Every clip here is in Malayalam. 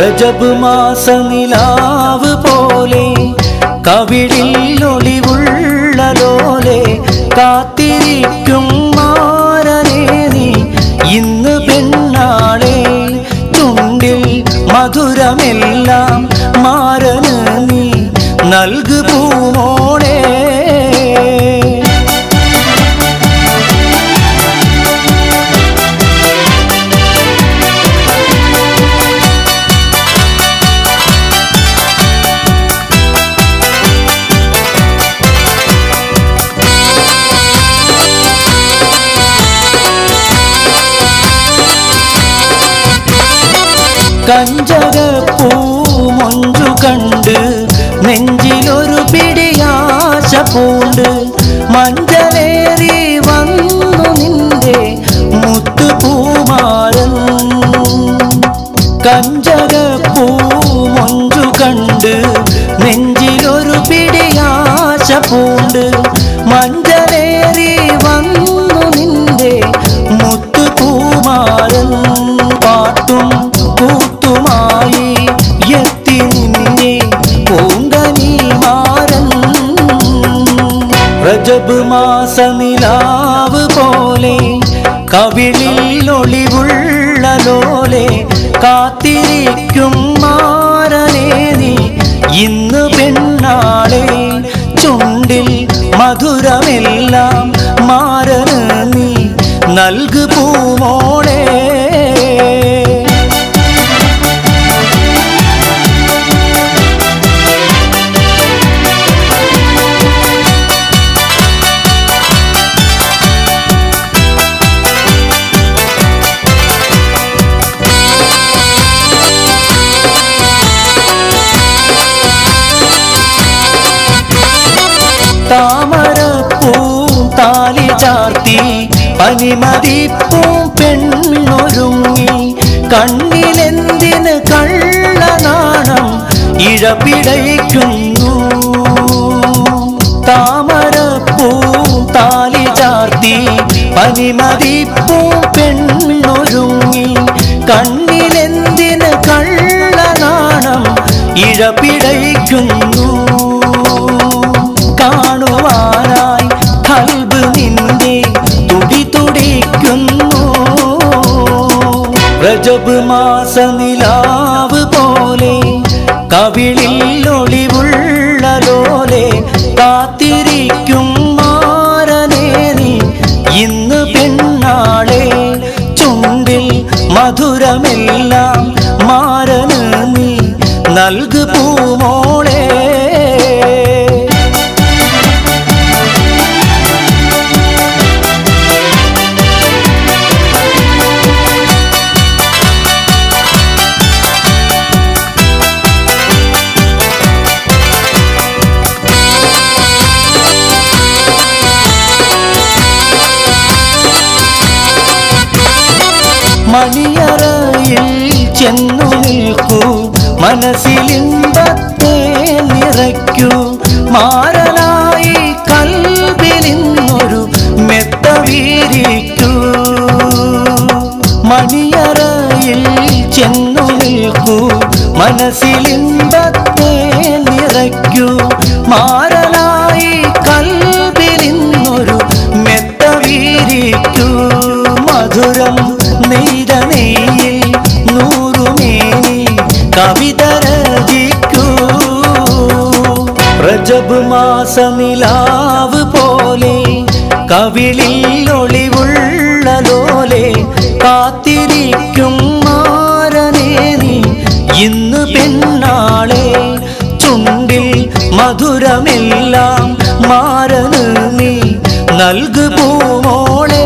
രജബ് മാസ നിലാവ് പോലെ കവിളിൽ ഒളിവുള്ള ലോലെ കാത്തിരിക്കും മാരനേ നീ ഇന്ന് പെണ്ണാളെ ചുണ്ടിൽ മധുരമെല്ലാം മാരന് നീ നൽകു പൂമോളെ കഞ്ചകപ്പൂമൊഞ്ചു കണ്ട് നെഞ്ചിലൊരു പിടിയാശ പൂണ്ട് മഞ്ചലേറി വന്നു നിന്റെ മുത്തുപൂമാരൻ കഞ്ചകപ്പൂമൊഞ്ചു കണ്ട് നെഞ്ചിലൊരു പിടിയാശ പൂണ്ട് മഞ്ചലേറി വന്നു നിന്റെ മുത്തുപൂമാരൻ പാട്ടും കൂത്തുമായി എത്തി നിന്നെ പൂങ്കനി മാരൻ രജബ് മാസ നിലാവ് പോലെ കവിളിൽ ഒളിവുള്ള ലോലെ കാത്തിരിക്കും മാരനേ നീ ഇന്ന് പെണ്ണാളെ ചുണ്ടിൽ മധുരമെല്ലാം മാരന് നീ നൽകു പൂമോളെ താമരപ്പൂം താലി ചാർത്തി പനിമതിപ്പൂം പെണ്ണൊരുങ്ങി കണ്ണിലെന്തിന് കള്ളനാണം ഇഴപിടയ്ക്കുന്നു താമരപ്പൂം താലി ചാർത്തി പനിമതിപ്പൂം പെണ്ണൊരുങ്ങി കണ്ണിലെന്തിന് കള്ളനാണം ഇഴപിടയ്ക്കുന്നു കാണുവാനായി ഖൽബ് നിന്റെ തുടി തുടിക്കുന്നു രജബ് മാസ നിലാവ് പോലെ കവിളിൽ ഒളിവുള്ള ലോലെ കാത്തിരിക്കും മാരനേ നീ ഇന്ന് പെണ്ണാളെ ചുണ്ടിൽ മധുരമെല്ലാം മാരന് നീ നൽകു പൂമോളെ മണിയറയിൽ ചെന്നു നിൽക്കൂ മനസ്സിലിമ്പത്തെ നിറയ്ക്കൂ മാരനായി കൽബിലിന്നൊരു മെത്ത വീരിക്കൂ മണിയറയിൽ ചെന്നു നിൽക്കൂ മനസ്സിലിമ്പത്തെ നിറയ്ക്കൂ മാരനായി കൽബിലിന്നൊരു മെത്ത വീരിക്കൂ മധുരം നെയ്ത നെയ്യിൽ നൂറുമേനി കവിത രചിക്കൂ രജബ് മാസ നിലാവ് പോലെ കവിളിൽ ഒളിവുള്ള ലോലെ കാത്തിരിക്കും മാരനേ നീ ഇന്ന് പെണ്ണാളെ ചുണ്ടിൽ മധുരമെല്ലാം മാരന് നീ നൽകു പൂമോളെ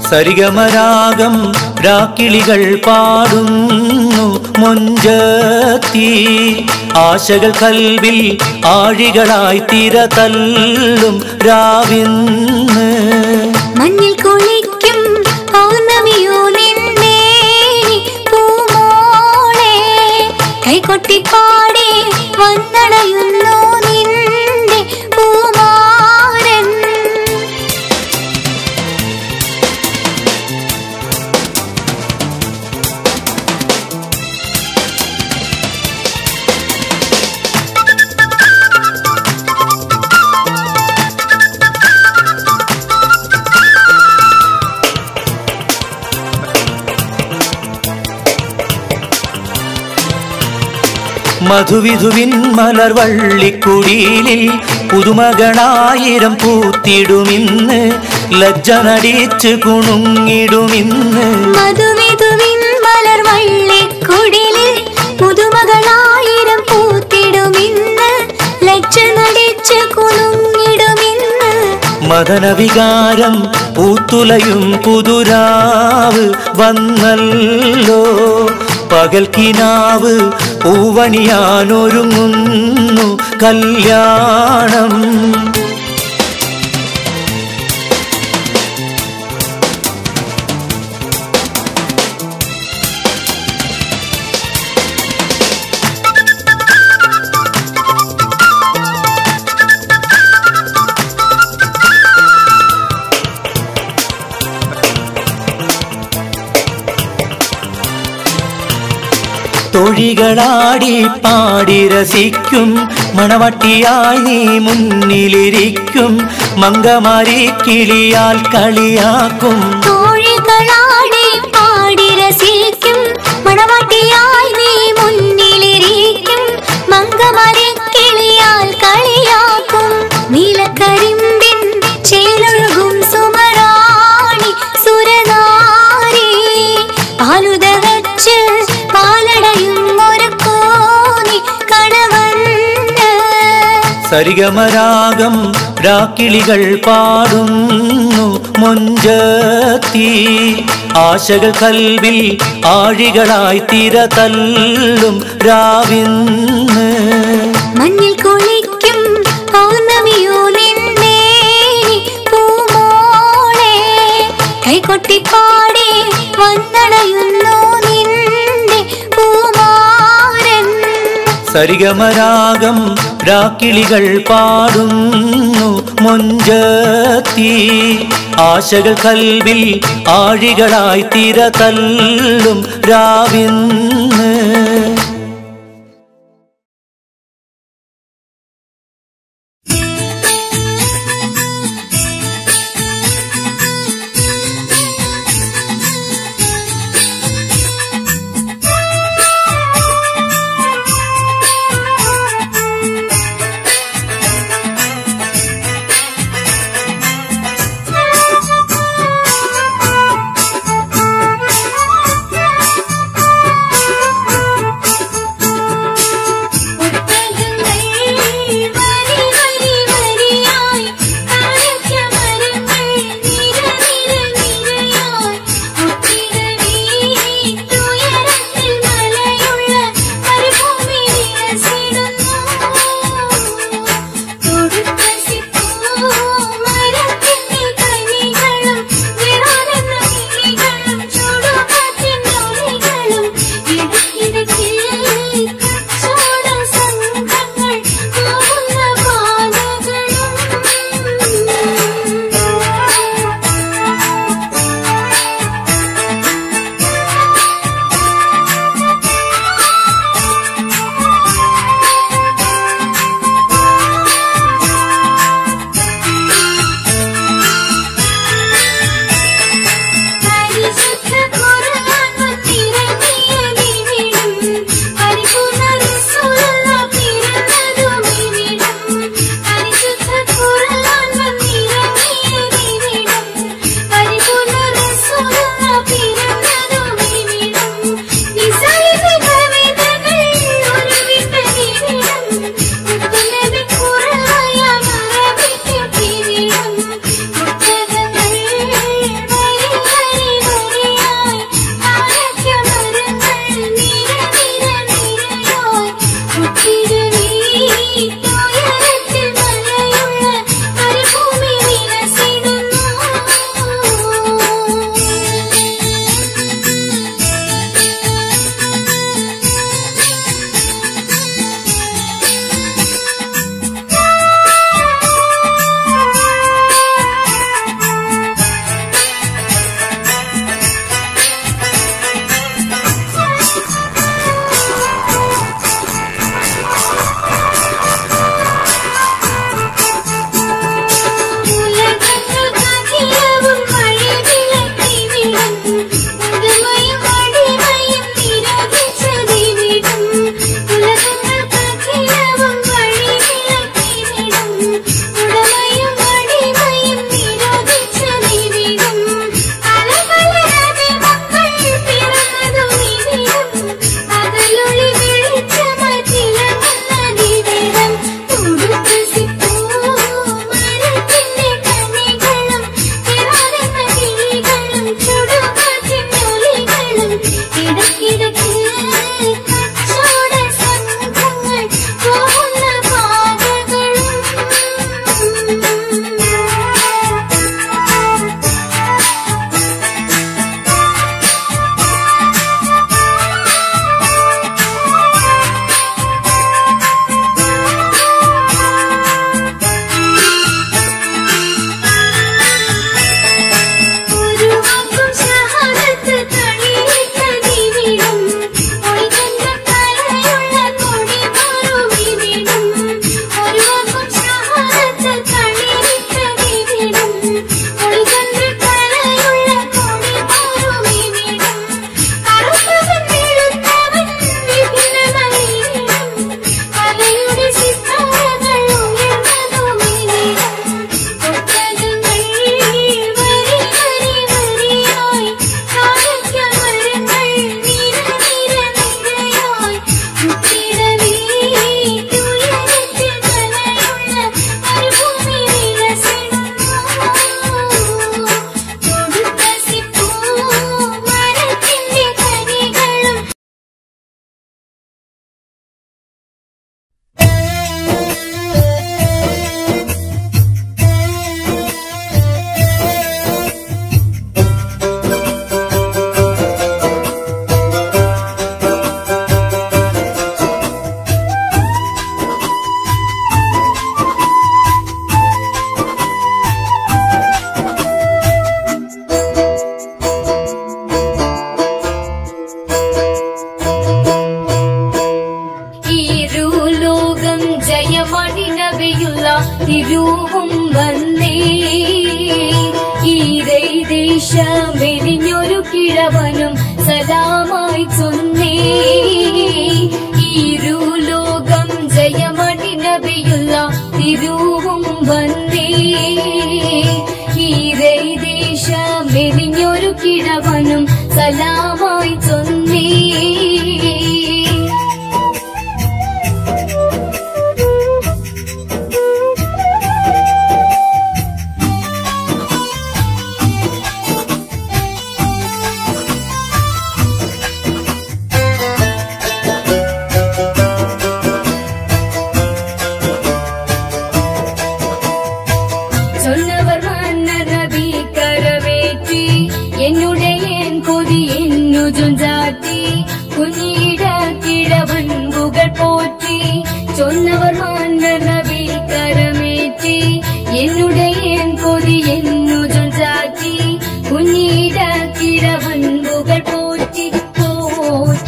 സരിഗമരാഗം രാക്കിളികൾ പാടുന്നു മൊഞ്ചത്തി ആശകൾ കൽവിൽ ആഴികളായി തിര തല്ലും രാവിന്ന് മഞ്ഞിൽ കുളിക്കും പൗർണമിയോ നിന്നെ പൂമോളെ കൈകൊട്ടിപ്പാടി വന്നടയുന്നു നിന്റെ പൂമാരൻ മധുവിധുവിൻ മലർവള്ളിക്കുടിലിൽ പുതുമകളായിരം പൂത്തിടുമിന്ന് ലജ്ജ നടിച്ച് കുണുങ്ങിടുമിന്ന് മധുവിധുവിൻ മലർവള്ളിക്കുടിലിൽ പുതുമകളായിരം പൂത്തിടുമിന്ന് ലജ്ജ നടിച്ച് കുണുങ്ങിടുമിന്ന് മദനവികാരം പൂത്തുലയും പുതുരാവ് വന്നല്ലോ പകൽക്കിനാവ് പൂവണിയാനൊരുങ്ങുന്നു കല്യാണം തൊഴികളാടി പാടി രസിക്കും മണവട്ടിയായി നീ മുന്നിലിരിക്കും മങ്കമാരി കിളിയാൽ കളിയാക്കും തൊഴികളാടി പാടി രസിക്കും മണവട്ടിയായി നീ മുന്നിലിരിക്കും മങ്കമാരി കിളിയാൽ കളിയാക്കും നീലക്കരിമ്പിൻ ചേലൊഴുകും സുമറാണി സുരനാരി പാലുത വെച്ച് സരിഗമരാഗം രാക്കിളികൾ പാടുന്നു മൊഞ്ചത്തി ആശകൾ കൽവിൽ ആഴികളായി തിര തല്ലും രാവിന്ന് മഞ്ഞിൽ കുളിക്കും പൗർണമിയോ നിന്നെ പൂമോളെ കൈകൊട്ടിപ്പാടി വന്നടയുന്നു നിന്റെ പൂമാരൻ സരിഗമരാഗം രാക്കിളികൾ പാടുന്നു മൊഞ്ചത്തി ആശകൾ കൽവിൽ ആഴികളായി തിര തല്ലും രാവിന്ന്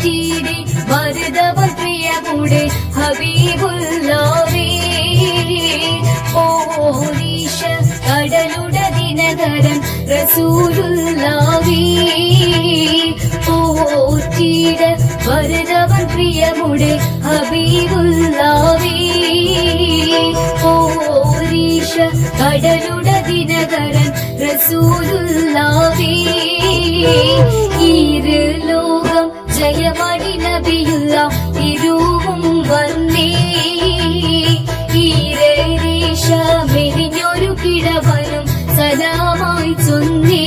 പോറ്റിയിടെ വരുതവൻ പ്രിയമുടെ ഹബീബുല്ലാവേ ഓരീശ കടലുടെ ദിനകരൻ റസൂലുള്ളാവേ പോറ്റിയിടെ വരുതവൻ പ്രിയമുടെ ഹബീബുല്ലാവേ ഓരീശ കടലുടെ ദിനകരൻ റസൂലുള്ളാവേ ഈര് ലോകം ജയമണി നബിയുള്ള തിരുവും വന്നേ ഈരേശ മെലിഞ്ഞൊരു കിഴവനും സലാമായി ചൊന്നേ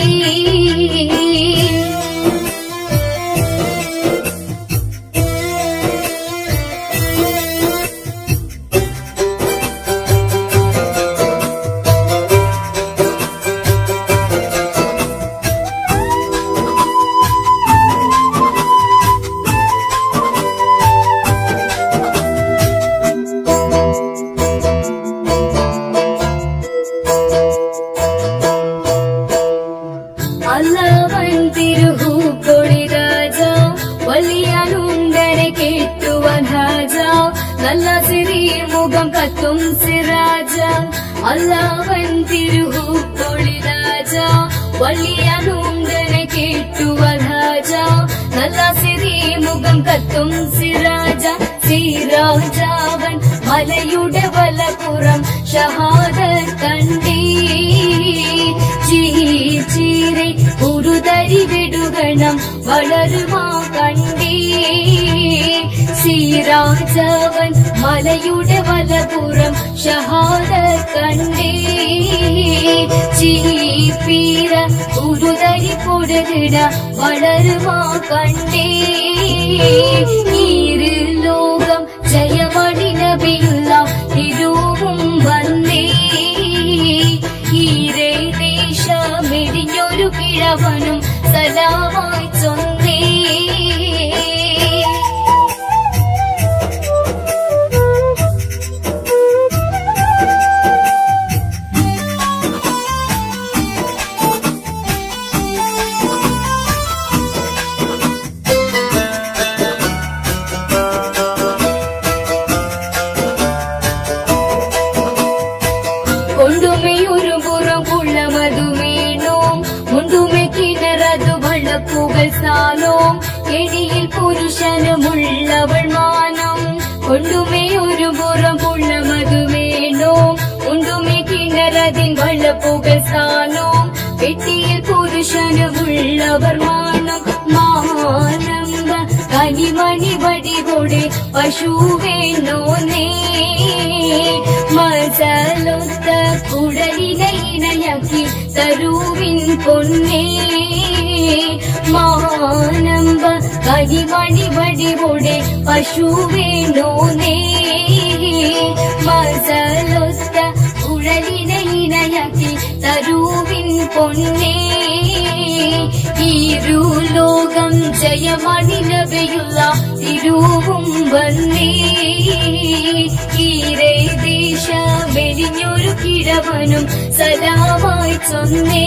മുഖം കത്തും സിറാജ അല്ലാവൻ തിരുഹൂപ്പൊളി രാജ വലിയ നൂണ്ടനെ കേട്ടുവരാജ നല്ല സിരി മുഖം കത്തും സിറാജ സിറാജാവൻ മലയുടെ വലപ്പുറം ഷഹാദ കണ്ടേ ചീരെ ഉരുതരി വിടുകണം വളരുമാ കണ്ടേ സിറാജാവൻ മലയുടെ വലപ്പുറം ഷഹാദ കണ്ടേ ചീപ്പീര ഉരുതരി കൊടുകിട വളരുമാ കണ്ടേ ഈര് ലോകം ജയമണി നബിയുള്ള തിരുവും വന്നേ ഈരേ ദേശ മെലിഞ്ഞൊരു കിഴവനും സലാമായി ചൊന്നേ ും എടിയിൽ പുരുഷനുമുള്ളവൾ മാനം കൊണ്ടുമേ ഒരു പുറം പുള്ള മധുവേണോ ഉണ്ടുമേ കിണറതിൻ വള്ളപ്പുകൾ സ്ഥാനവും പെട്ടിയിൽ പുരുഷനുമുള്ളവർ മാനം മാനമ്പ കനിമണി വടികൂടെ പശുവേണോ നേ മസലൊത്ത കുടലിനെ ഇണയാക്കി തരുവിൻ പൊന്നേ മാനമ്പ കനിമണി വടികൂടെ പശുവേണോ നേ മസലൊത്ത കുടലിനെ ഇണയാക്കി തരുവിൻ പൊന്നേ ഈരു ലോകം ജയമണി നബിയുള്ള തിരുവും വന്നേ ഈരേ ദേശ മെലിഞ്ഞൊരു കിഴവനും സലാമായി ചൊന്നേ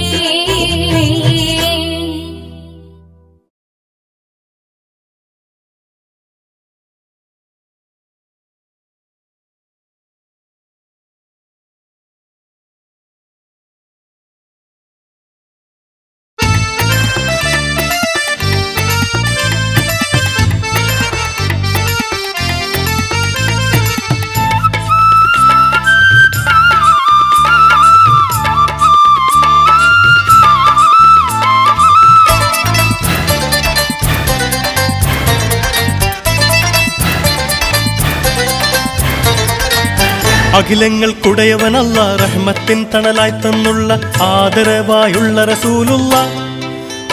അഖിലങ്ങൾക്കുടയവനല്ല റഹ്മത്തിൻ തണലായി തന്നുള്ള ആദരവായുള്ള റസൂലുള്ള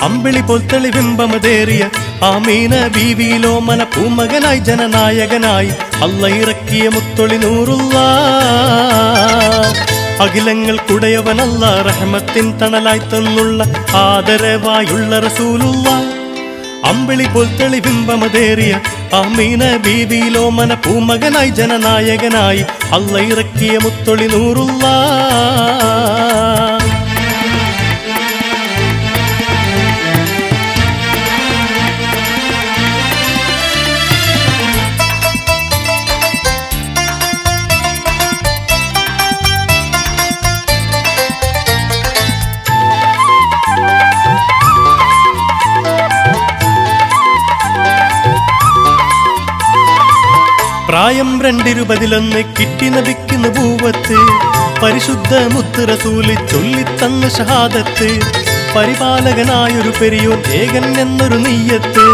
അമ്പിളി പോൽ തെളിബിംബമതേറിയ ആമീന ബീവിയിലോ മന പൂമകനായി ജനനായകനായി അല്ല ഇറക്കിയ മുത്തൊളി നൂറുള്ള അഖിലങ്ങൾക്കുടയവനല്ല റഹ്മത്തിൻ തണലായി തന്നുള്ള ആദരവായുള്ള റസൂലുള്ള അമ്പിളി പോൽ തെളിബിംബമതേറിയ ആമീന ബീവിയിലോ മന പൂമകനായി ജനനായകനായി അല്ല ഇറക്കിയ മുത്തൊളി നൂറുള്ള പ്രായം 221 കിട്ടി നബിക്കുന്ന പൂവത്ത് പരിശുദ്ധ മുത്ത് റസൂല് ചൊല്ലിത്തന്ന ഷഹാദത്ത് പരിപാലകനായൊരു പെരിയോൻ ഏകൻ എന്നൊരു നെയ്യത്ത്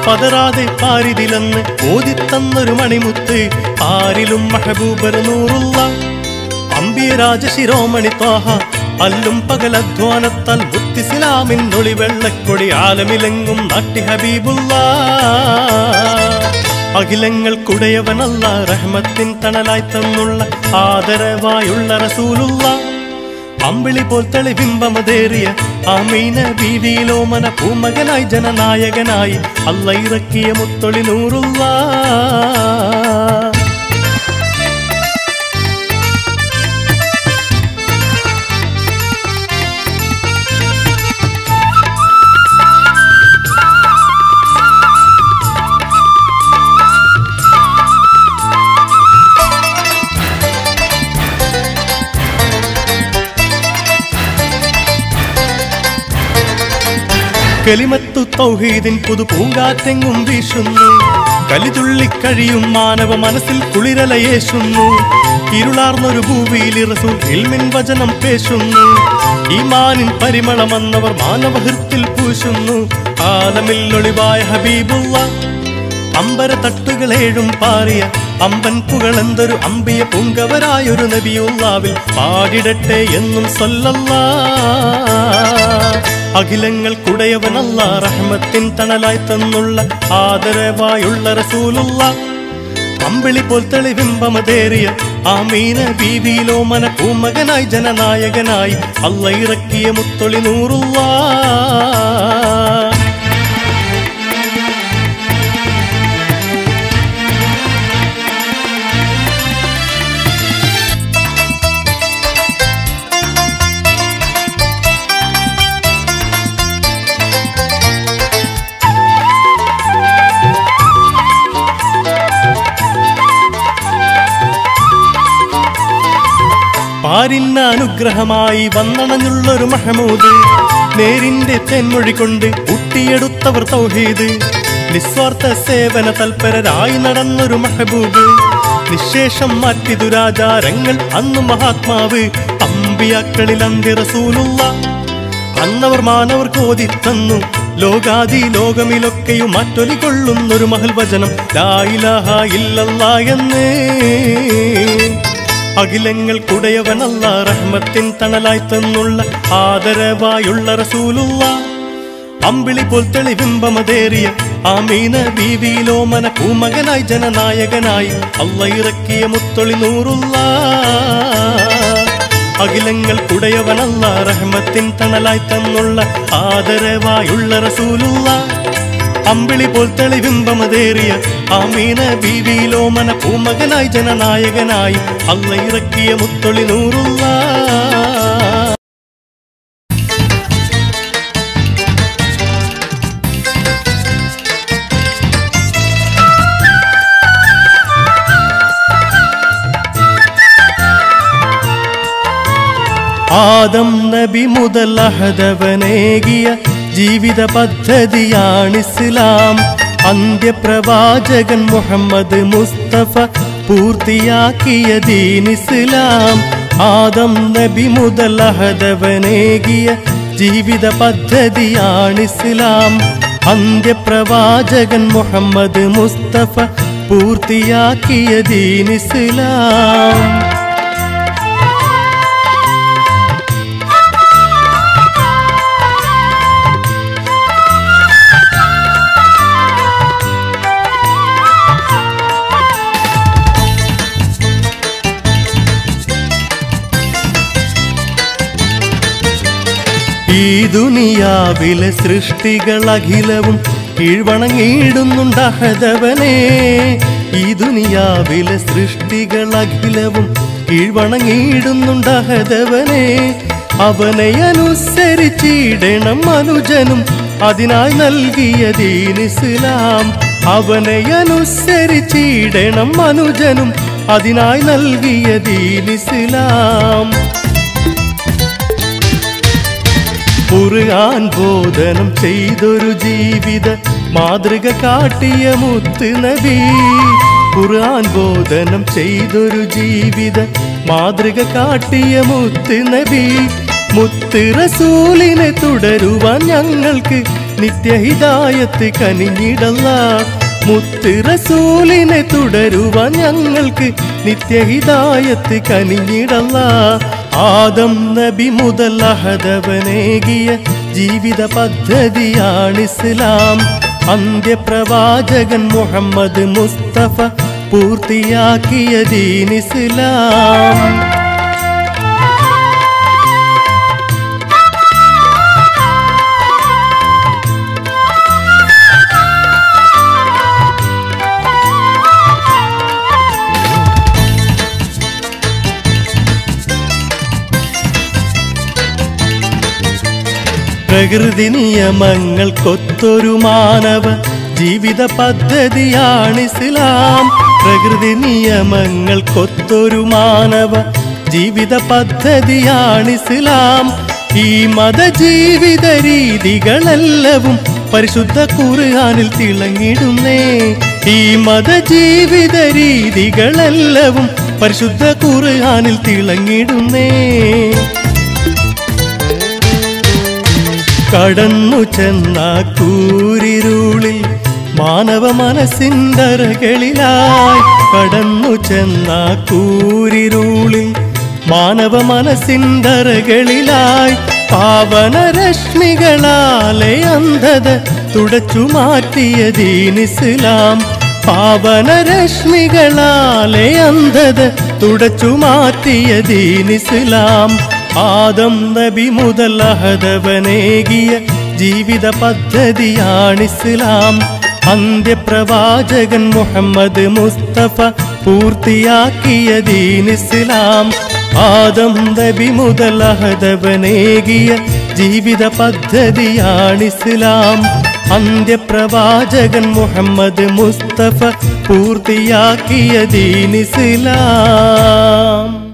പതറാതെ പാരിതിലെന്ന് ഓതിത്തന്നൊരു മണിമുത്ത് ആരിലും മഹബൂബർ നൂറുള്ള അമ്പിയ രാജശിരോമണി ത്വാഹ അല്ലും പകലധ്വാനത്താൽ മുത്തിസ്ലാമിൻ ഒളി വെള്ളക്കൊടി ആലമിലെങ്ങും നാട്ടി ഹബീബുള്ള അഖിലങ്ങൾക്കുടയവനല്ല റഹ്മത്തിൻ തണലായി തന്നുള്ള ആദരവായുള്ള റസൂലുള്ള അമ്പിളി പോൽ തെളിബിംബമതേറിയ ആമീന ബീവിയിലോമന പൂമകനായി ജനനായകനായി അല്ല ഇറക്കിയ മുത്തൊളി നൂറുള്ള കലിമത്തു തൗഹീദിൻ പുതു പൂങ്കാറ്റെങ്ങും വീശുന്നു കലിതുള്ളിക്കഴിയും മാനവ മനസ്സിൽ കുളിരലയേശുന്നു ഇരുളാർന്നൊരു ഭൂവിയിൽ റസൂൽ ഇൽമിൻ വചനം പേശുന്നു ഈമാനിൻ പരിമളമെന്നവർ മാനവഹൃത്തിൽ പൂശുന്നു ആലമിൽ ഒളിവായ ഹബീബുള്ള അമ്പര തട്ടുകളേഴും പാറിയ അമ്പൻ പുകളെന്തൊരു അമ്പിയ പൂങ്കവരായൊരു നബിയുള്ളാവിൽ പാടിടട്ടെ എന്നും സ്വല്ലല്ലാഹ് അഖിലങ്ങൾക്കുടയവനല്ല റഹ്മത്തിൻ തണലായി തന്നുള്ള ആദരവായുള്ള റസൂലുള്ള അമ്പിളി പോൽ തെളിബിംബമതേറിയ ആമീന ബീവിയിലോമന പൂമകനായി ജനനായകനായി അല്ല ഇറക്കിയ മുത്തൊളി നൂറുള്ള പാരിന്ന അനുഗ്രഹമായി വന്നണഞ്ഞുള്ളൊരു മഹമൂദ് നേരിന്റെ തെന്മൊഴി കൊണ്ട് ഊട്ടിയെടുത്തവർ തൗഹീദ് നിസ്വാർത്ഥ സേവന തൽപരരായി നടന്നൊരു മഹബൂബ് നിശേഷം മാറ്റി ദുരാചാരങ്ങൾ അന്ന് മഹാത്മാവ് അമ്പിയാക്കളിൽ അന്ത്യ റസൂലുള്ള അന്നവർ മാനവർക്ക് ഓതിത്തന്നു ലോകാദി ലോകമിലൊക്കെയും മാറ്റൊലി കൊള്ളുന്നൊരു മഹൽ വചനം ലാ ഇലാഹ ഇല്ലല്ലാഹ് എന്ന് അഖിലങ്ങൾക്കുടയവനല്ല റഹ്മത്തിൻ തണലായി തന്നുള്ള ആദരവായുള്ള റസൂലുള്ള അമ്പിളി പോൽ തെളിബിംബമതേറിയ ആമീന ബീവിയിലോമന പൂമകനായി ജനനായകനായി അല്ല ഇറക്കിയ മുത്തൊളി നൂറുള്ള അഖിലങ്ങൾക്കുടയവനല്ല റഹ്മത്തിൻ തണലായി തന്നുള്ള ആദരവായുള്ള റസൂലുള്ള അമ്പിളി പോൽ തെളിബിംബമതേറിയ ആമീന ബീവിയിലോമന പൂമകനായി ജനനായകനായി അല്ല ഇറക്കിയ മുത്തൊളി നൂറുള്ള ആദം നബി മുതൽ അഹദവനേകിയ ജീവിത പദ്ധതിയാണിസ്ലാം അന്ത്യപ്രവാചകൻ മുഹമ്മദ് മുസ്തഫ പൂർത്തിയാക്കിയ ദീനിസ്ലാം ആദം നബി മുതൽ അഹദവനേകിയ ജീവിത പദ്ധതിയാണിസ്ലാം അന്ത്യപ്രവാചകൻ മുഹമ്മദ് മുസ്തഫ പൂർത്തിയാക്കിയ ദീനിസ്ലാം ഈ ദുനിയാവിലെ സൃഷ്ടികൾ അഖിലവും കീഴ്വണങ്ങിയിടുന്നുണ്ട് അഹദവനെ ഈ ദുനിയാവിലെ സൃഷ്ടികൾ അഖിലവും കീഴ്വണങ്ങിയിടുന്നുണ്ട് അഹദവനെ അവനെ അനുസരിച്ചിടണം മനുജനും അതിനായി നൽകിയ ദീനിസ്ലാം അവനെ അനുസരിച്ചിടണം മനുജനും അതിനായി നൽകിയ ദീനിസ്ലാം ഖുർആൻ ബോധനം ചെയ്തൊരു ജീവിത മാതൃക കാട്ടിയ മുത്ത് നബി ഖുർആൻ ബോധനം ചെയ്തൊരു ജീവിത മാതൃക കാട്ടിയ മുത്ത് നബി. മുത്ത് റസൂലിനെ തുടരുവാൻ ഞങ്ങൾക്ക് നിത്യഹിദായത്ത് കനിഞ്ഞിടല്ലാ. മുത്ത് റസൂലിനെ തുടരുവാൻ ഞങ്ങൾക്ക് നിത്യഹിദായത്ത് കനിഞ്ഞിടല്ലാ. ആദം നബി മുതൽ അഹദവനേകിയ ജീവിത പദ്ധതിയാണ് ഇസ്ലാം. അന്ത്യപ്രവാചകൻ മുഹമ്മദ് മുസ്തഫ പൂർത്തിയാക്കിയ ദീൻ ഇസ്ലാം. പ്രകൃതി നിയമങ്ങൾക്കൊത്തൊരു മാനവ ജീവിത പദ്ധതിയാണ് ഇസ്ലാം. പ്രകൃതി നിയമങ്ങൾക്കൊത്തൊരു മാനവ ജീവിത പദ്ധതിയാണ് ഇസ്ലാം. ഈ മതജീവിത രീതികളെല്ലവും പരിശുദ്ധ ഖുർആനിൽ തിളങ്ങിടുന്നേ. ഈ മതജീവിത രീതികളെല്ലവും പരിശുദ്ധ ഖുർആനിൽ തിളങ്ങിടുന്നേ. കടന്നു ചെന്ന കൂരിരുളിൽ മാനവ മനസ്സിൻ്ററകളിലായി. കടന്നു ചെന്ന കൂരിരുളിൽ മാനവ മനസ്സിൻ്ററകളിലായി. പാവന രശ്മികളാലെ അന്ധത തുടച്ചു മാറ്റിയ ദീൻ ഇസ്ലാം. പാവന രശ്മികളാലെ അന്ധത തുടച്ചു മാറ്റിയ ദീൻ ഇസ്ലാം. ആദം നബി മുതൽ അഹദവനേകിയ ജീവിത പദ്ധതിയാണ് ഇസ്ലാം. അന്ത്യപ്രവാചകൻ മുഹമ്മദ് മുസ്തഫ പൂർത്തിയാക്കിയ ദീൻ ഇസ്ലാം. ആദം നബി മുതൽ അഹദവനേകിയ ജീവിത പദ്ധതിയാണ് ഇസ്ലാം. അന്ത്യപ്രവാചകൻ മുഹമ്മദ് മുസ്തഫ പൂർത്തിയാക്കിയ ദീൻ ഇസ്ലാം.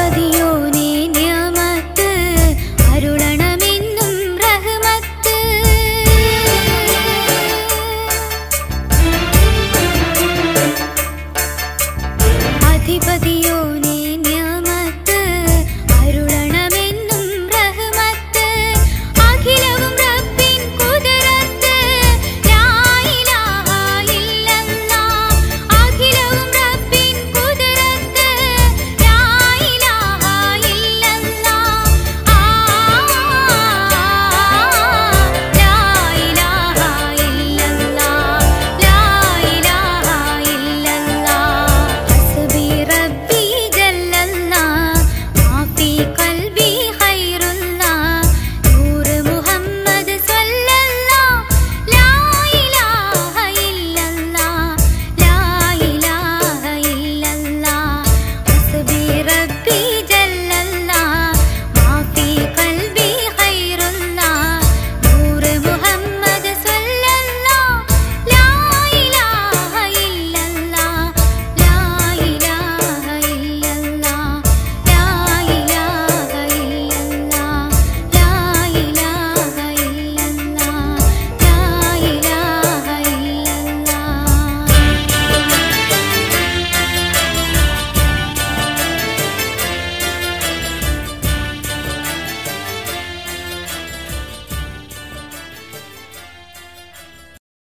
മതി